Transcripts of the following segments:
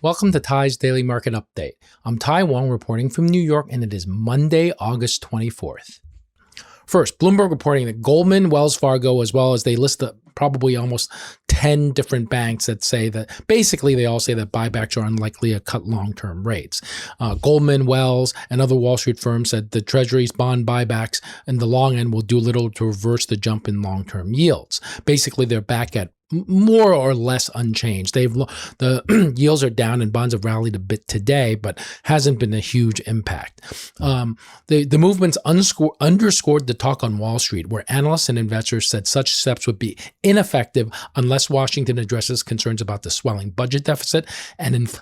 Welcome to Ty's Daily Market Update. I'm Ty Wong reporting from New York, and it is Monday, August 24th. First, Bloomberg reporting that Goldman, Wells Fargo, as well as they list probably almost 10 different banks that say that basically they all say that buybacks are unlikely to cut long-term rates. Goldman, Wells, and other Wall Street firms said the Treasury's bond buybacks in the long end will do little to reverse the jump in long-term yields. Basically, they're back at more or less unchanged. The yields are down and bonds have rallied a bit today, but hasn't been a huge impact. The movements underscored the talk on Wall Street, where analysts and investors said such steps would be ineffective unless Washington addresses concerns about the swelling budget deficit and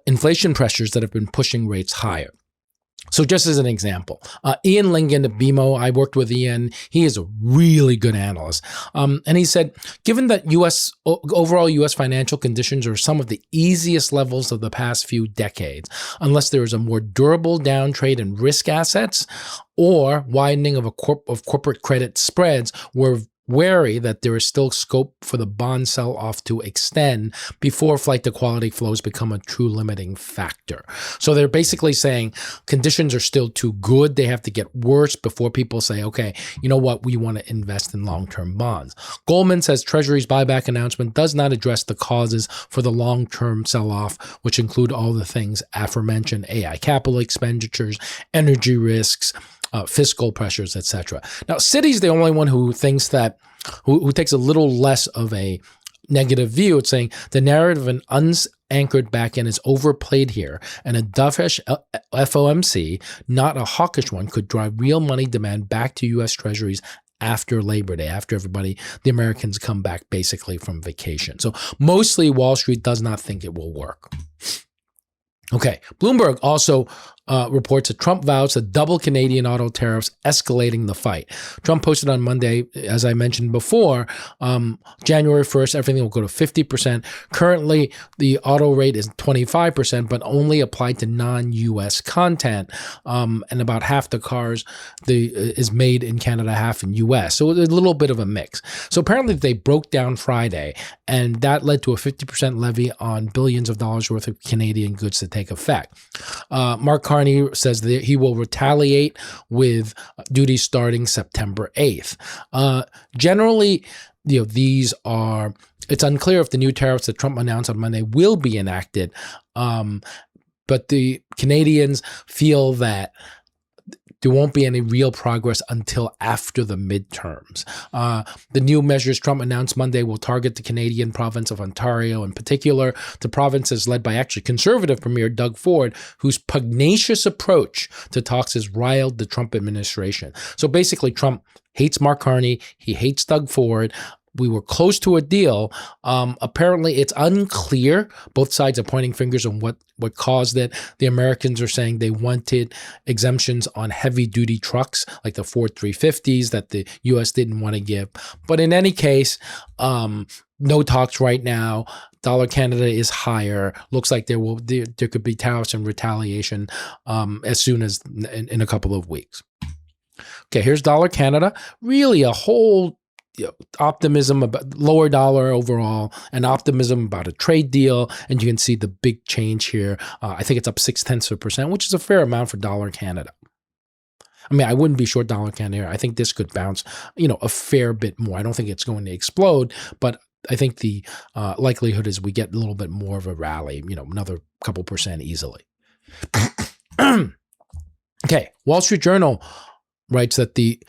inflation pressures that have been pushing rates higher. So just as an example, Ian Lingen at BMO, I worked with Ian. He is a really good analyst. And he said, given that overall U.S. financial conditions are some of the easiest levels of the past few decades, unless there is a more durable downtrade in risk assets or widening of corporate credit spreads, we're wary that there is still scope for the bond sell-off to extend before flight to quality flows become a true limiting factor. So they're basically saying conditions are still too good. They have to get worse before people say, okay, you know what, we want to invest in long-term bonds. Goldman says Treasury's buyback announcement does not address the causes for the long-term sell-off, which include all the things aforementioned: AI capital expenditures, energy risks, fiscal pressures, etc. Now, Citi's the only one who thinks that, who takes a little less of a negative view. It's saying the narrative of an unanchored back end is overplayed here, and a dovish FOMC, not a hawkish one, could drive real money demand back to U.S. Treasuries after Labor Day, after the Americans come back basically from vacation. So mostly Wall Street does not think it will work. Okay, Bloomberg also reports that Trump vows to double Canadian auto tariffs, escalating the fight. Trump posted on Monday, as I mentioned before, January 1st, everything will go to 50%. Currently, the auto rate is 25%, but only applied to non-U.S. content. And about half the cars is made in Canada, half in U.S. So it's a little bit of a mix. So apparently they broke down Friday, and that led to a 50% levy on billions of dollars worth of Canadian goods to take effect. Mark Carney says that he will retaliate with duties starting September 8th. Generally, these are, it's unclear if the new tariffs that Trump announced on Monday will be enacted, but the Canadians feel that there won't be any real progress until after the midterms. The new measures Trump announced Monday will target the Canadian province of Ontario in particular. The province is led by actually conservative Premier Doug Ford, whose pugnacious approach to talks has riled the Trump administration. So basically, Trump hates Mark Carney. He hates Doug Ford. We were close to a deal. Apparently, it's unclear. Both sides are pointing fingers on what caused it. The Americans are saying they wanted exemptions on heavy-duty trucks, like the Ford 350s that the U.S. didn't want to give. But in any case, no talks right now. Dollar Canada is higher. Looks like there could be tariffs and retaliation as soon as in a couple of weeks. Okay, here's Dollar Canada. Really a whole optimism about lower dollar overall, and optimism about a trade deal, and you can see the big change here. I think it's up 0.6%, which is a fair amount for Dollar Canada. I mean, I wouldn't be short Dollar Canada here. I think this could bounce, a fair bit more. I don't think it's going to explode, but I think the likelihood is we get a little bit more of a rally, another couple percent easily. Okay, Wall Street Journal writes that the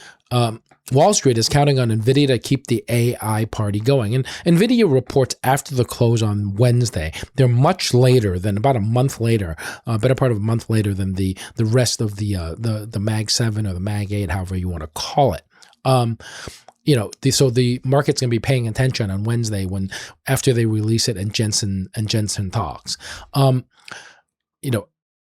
Wall Street is counting on Nvidia to keep the AI party going. And Nvidia reports after the close on Wednesday. They're much later than, about a month later, better part of a month later than the rest of the Mag 7 or the Mag 8, however you want to call it. So the market's going to be paying attention on Wednesday after they release it and Jensen talks.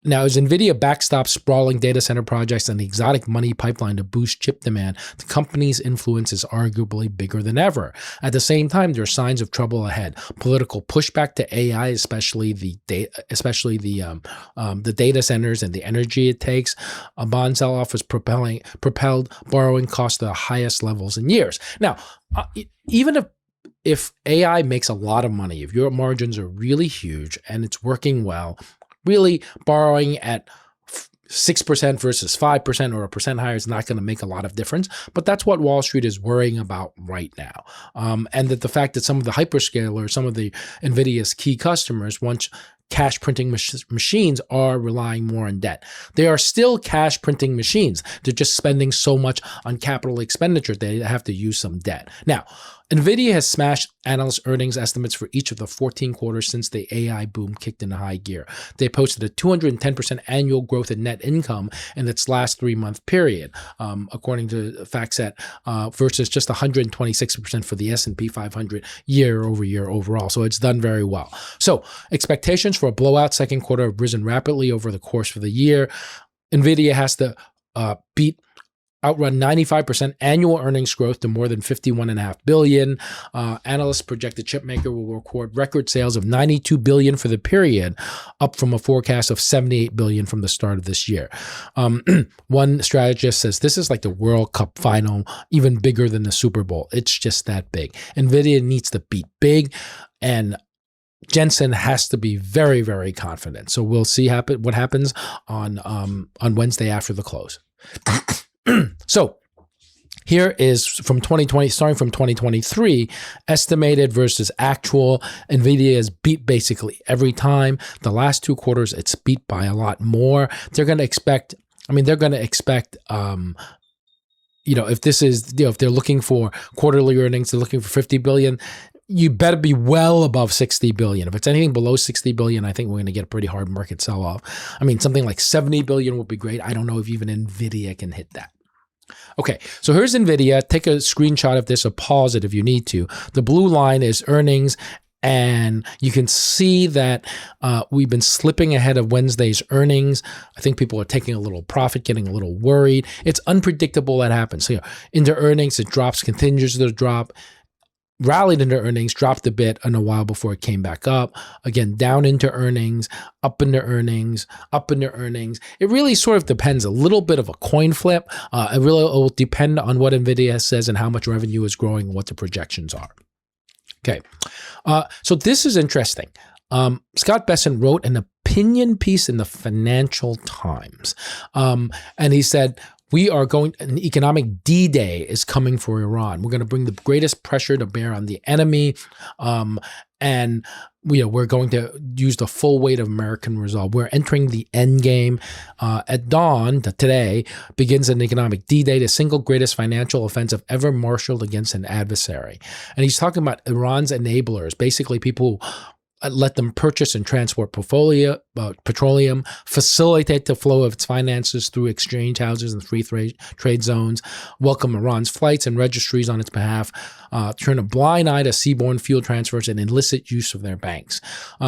Now, as Nvidia backstops sprawling data center projects and the exotic money pipeline to boost chip demand, the company's influence is arguably bigger than ever. At the same time, there are signs of trouble ahead. Political pushback to AI, especially the data centers and the energy it takes. A bond sell-off has propelled borrowing costs to the highest levels in years. Now, even if if AI makes a lot of money, if your margins are really huge and it's working well, really borrowing at 6% versus 5% or a percent higher is not going to make a lot of difference. But that's what Wall Street is worrying about right now. And that the fact that some of the hyperscalers, some of the Nvidia's key customers, once cash printing machines are relying more on debt. They are still cash printing machines. They're just spending so much on capital expenditure they have to use some debt. Now, Nvidia has smashed analyst earnings estimates for each of the 14 quarters since the AI boom kicked into high gear. They posted a 210% annual growth in net income in its last 3-month period, according to FactSet, versus just 126% for the S&P 500 year over year overall. So it's done very well. So expectations for a blowout second quarter have risen rapidly over the course of the year. Nvidia has to outrun 95% annual earnings growth to more than $51.5 billion. Analysts project the chipmaker will record sales of $92 billion for the period, up from a forecast of $78 billion from the start of this year. One strategist says this is like the World Cup final, even bigger than the Super Bowl. It's just that big. Nvidia needs to beat big, and Jensen has to be very, very confident. So we'll see what happens on Wednesday after the close. So here is from 2020, starting from 2023, estimated versus actual. Nvidia is beat basically every time. The last 2 quarters, it's beat by a lot more. They're going to expect, if this is, if they're looking for quarterly earnings, they're looking for 50 billion. You better be well above 60 billion. If it's anything below 60 billion, I think we're going to get a pretty hard market sell-off. I mean, something like 70 billion would be great. I don't know if even Nvidia can hit that. Okay, so here's Nvidia. Take a screenshot of this or pause it if you need to. The blue line is earnings, and you can see that we've been slipping ahead of Wednesday's earnings. I think people are taking a little profit, getting a little worried. It's unpredictable what happens. So into earnings, it drops, continues to drop. Rallied into earnings, dropped a bit in a while before it came back up. Again, down into earnings, up into earnings, up into earnings. It really sort of depends, a little bit of a coin flip. It really will depend on what Nvidia says and how much revenue is growing and what the projections are. Okay, so this is interesting. Scott Bessent wrote an opinion piece in the Financial Times, and he said, an economic D-Day is coming for Iran. We're going to bring the greatest pressure to bear on the enemy. And we're going to use the full weight of American resolve. We're entering the end game. At dawn, today, begins an economic D-Day, the single greatest financial offensive ever marshaled against an adversary. And he's talking about Iran's enablers, basically people who let them purchase and transport petroleum, facilitate the flow of its finances through exchange houses and free trade zones, welcome Iran's flights and registries on its behalf, turn a blind eye to seaborne fuel transfers and illicit use of their banks.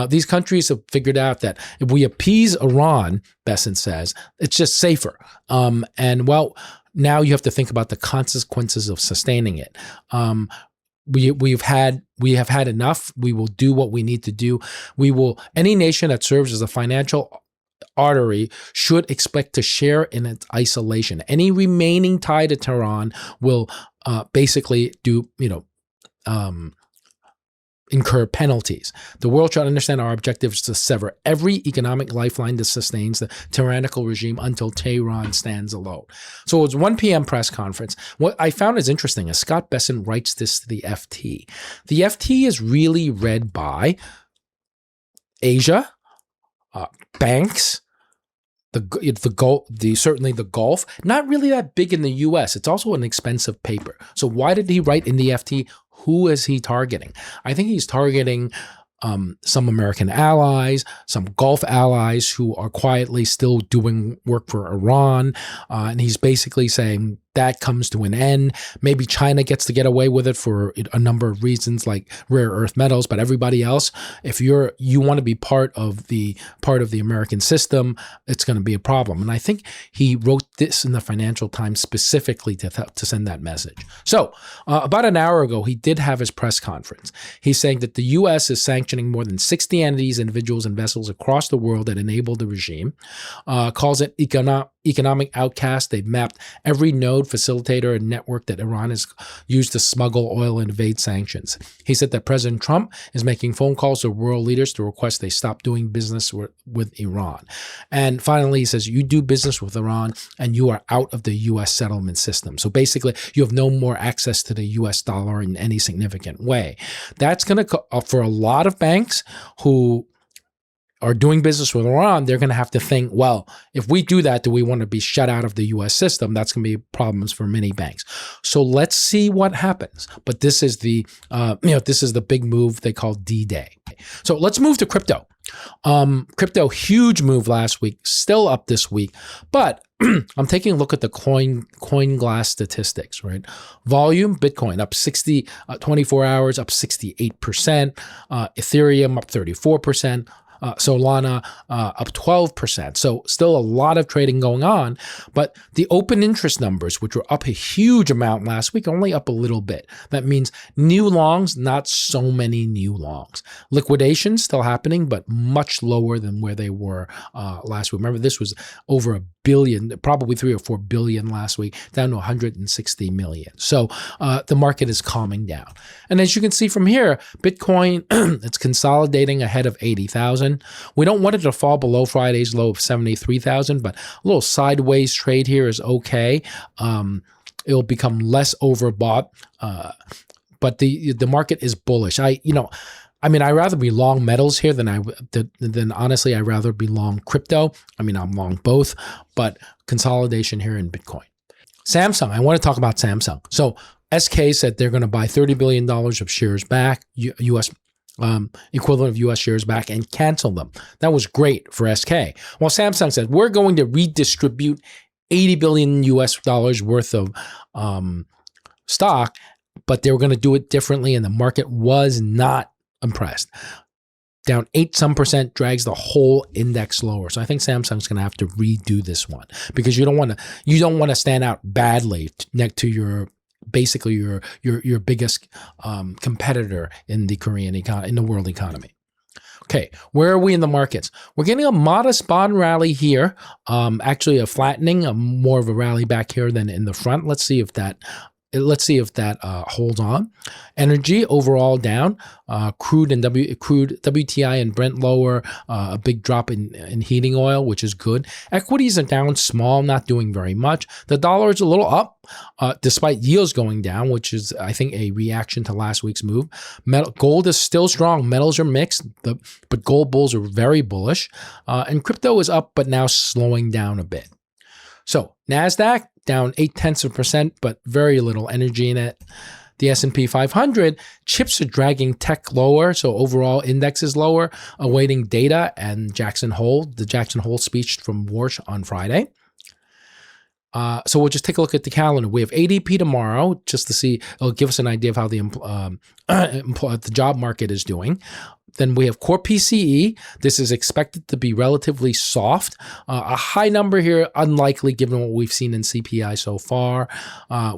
These countries have figured out that if we appease Iran, Bessent says, it's just safer. Now you have to think about the consequences of sustaining it. We have had enough. We will do what we need to do. Any nation that serves as a financial artery should expect to share in its isolation. Any remaining tie to Tehran will basically incur penalties. The world should understand our objective is to sever every economic lifeline that sustains the tyrannical regime until Tehran stands alone. So it was 1 p.m. press conference. What I found is interesting is Scott Bessent writes this to the FT. The FT is really read by Asia, banks, certainly the Gulf. Not really that big in the U.S. It's also an expensive paper. So why did he write in the FT? Who is he targeting? I think he's targeting some American allies, some Gulf allies who are quietly still doing work for Iran. And he's basically saying that comes to an end. Maybe China gets to get away with it for a number of reasons like rare earth metals, but everybody else, if you want to be part of the American system, it's going to be a problem. And I think he wrote this in the Financial Times specifically to send that message. So about an hour ago, he did have his press conference. He's saying that the U.S. is sanctioning more than 60 entities, individuals, and vessels across the world that enable the regime, calls it economic outcast. They've mapped every node railroad facilitator and network that Iran has used to smuggle oil and evade sanctions. He said that President Trump is making phone calls to world leaders to request they stop doing business with Iran. And finally, he says, you do business with Iran and you are out of the U.S. settlement system. So basically, you have no more access to the U.S. dollar in any significant way. That's going to, for a lot of banks who are doing business with Iran, they're going to have to think, well, if we do that, do we want to be shut out of the U.S. system? That's going to be problems for many banks. So let's see what happens. But this is the, this is the big move they call D-Day. So let's move to crypto. Crypto, huge move last week, still up this week, but I'm taking a look at the CoinGlass statistics, right? Volume, Bitcoin up 24 hours, up 68%, Ethereum up 34%, Solana up 12%. So still a lot of trading going on, but the open interest numbers, which were up a huge amount last week, only up a little bit. That means new longs, not so many new longs. Liquidation still happening, but much lower than where they were last week. Remember, this was over $1 billion, probably 3 or 4 billion last week, down to 160 million. So the market is calming down. And as you can see from here, Bitcoin, it's consolidating ahead of 80,000. We don't want it to fall below Friday's low of 73,000, but a little sideways trade here is okay. It'll become less overbought, but the market is bullish. I rather be long metals here than honestly, I'd rather be long crypto. I mean, I'm long both, but consolidation here in Bitcoin. Samsung, I want to talk about Samsung. So SK said they're going to buy $30 billion of shares back, US equivalent of US shares back, and cancel them. That was great for SK. Well, Samsung said, we're going to redistribute $80 billion US worth of stock, but they were going to do it differently, and the market was not impressed. Down 8% drags the whole index lower. So I think Samsung's going to have to redo this one, because you don't want to stand out badly next to your biggest competitor in the Korean economy, in the world economy. Okay, where are we in the markets? We're getting a modest bond rally here, actually a flattening, more of a rally back here than in the front. Let's see if that holds on. Energy overall down. Crude WTI and Brent lower. A big drop in heating oil, which is good. Equities are down small, not doing very much. The dollar is a little up, despite yields going down, which is, I think, a reaction to last week's move. Gold is still strong. Metals are mixed, but gold bulls are very bullish. And crypto is up, but now slowing down a bit. So Nasdaq down 0.8%, but very little energy in it. The S&P 500, chips are dragging tech lower, so overall index is lower, awaiting data and the Jackson Hole speech from Warsh on Friday. So we'll just take a look at the calendar. We have ADP tomorrow, just to see, it'll give us an idea of how the job market is doing. Then we have core PCE. This is expected to be relatively soft. A high number here, unlikely given what we've seen in CPI so far.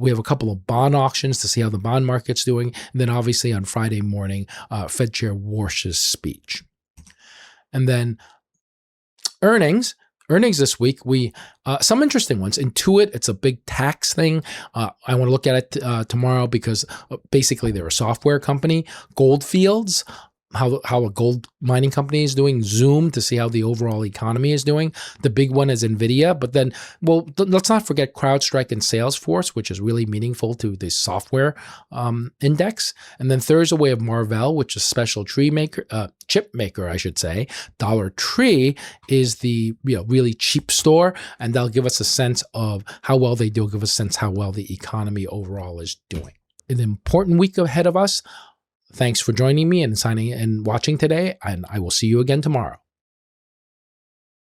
We have a couple of bond auctions to see how the bond market's doing. And then obviously on Friday morning, Fed Chair Warsh's speech. And then earnings this week, some interesting ones. Intuit, it's a big tax thing. I want to look at it tomorrow because basically they're a software company. Goldfields, how a gold mining company is doing. Zoom, to see how the overall economy is doing. The big one is Nvidia, but then, well, let's not forget CrowdStrike and Salesforce, which is really meaningful to the software index. And then there's a way of Marvell, which is special chip maker, I should say. Dollar Tree is the really cheap store, and they'll give us a sense of how well they do, give us a sense how well the economy overall is doing. An important week ahead of us. Thanks for joining me and watching today, and I will see you again tomorrow.